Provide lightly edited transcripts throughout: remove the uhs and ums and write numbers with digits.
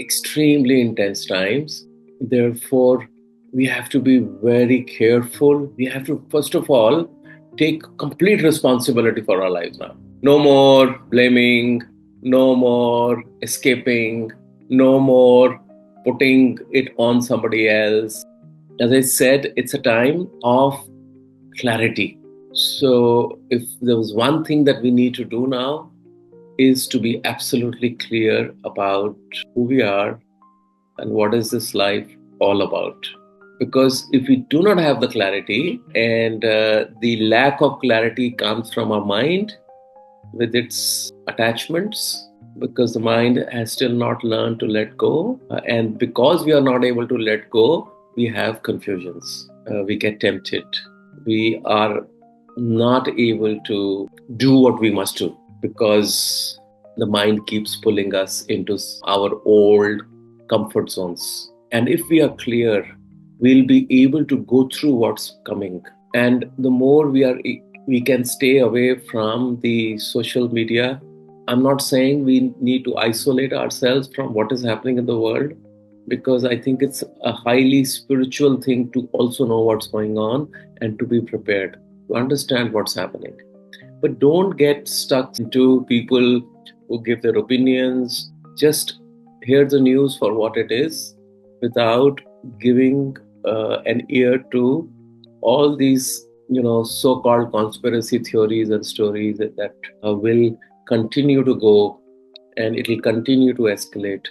extremely intense times. Therefore, we have to be very careful. We have to, first of all, take complete responsibility for our lives now. No more blaming, no more escaping, no more putting it on somebody else. As I said, it's a time of clarity. So, if there was one thing that we need to do now, is to be absolutely clear about who we are and what is this life all about. Because if we do not have the clarity, and the lack of clarity comes from our mind with its attachments, because the mind has still not learned to let go. And because we are not able to let go, we have confusions. We get tempted. We are not able to do what we must do because the mind keeps pulling us into our old comfort zones. And if we are clear, we'll be able to go through what's coming. And the more we can stay away from the social media. I'm not saying we need to isolate ourselves from what is happening in the world, because I think it's a highly spiritual thing to also know what's going on and to be prepared, to understand what's happening. But don't get stuck into people who give their opinions. Just hear the news for what it is without giving an ear to all these so-called conspiracy theories and stories that will continue to go, and it will continue to escalate,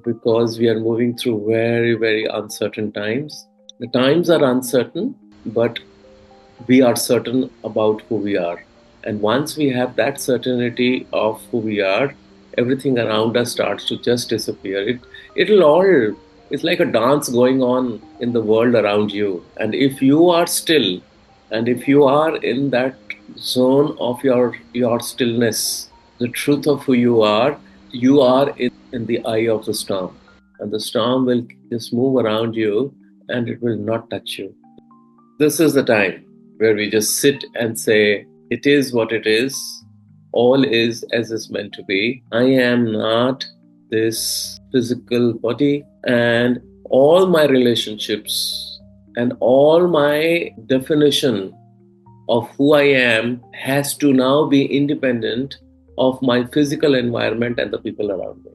because we are moving through very, very uncertain times. The times are uncertain, but we are certain about who we are. And once we have that certainty of who we are, everything around us starts to just disappear. It'll all, it's like a dance going on in the world around you. And if you are still, and if you are in that zone of your stillness, the truth of who you are in the eye of the storm. And the storm will just move around you and it will not touch you. This is the time where we just sit and say, it is what it is. All is as it's meant to be. I am not this physical body, and all my relationships and all my definition of who I am has to now be independent of my physical environment and the people around me.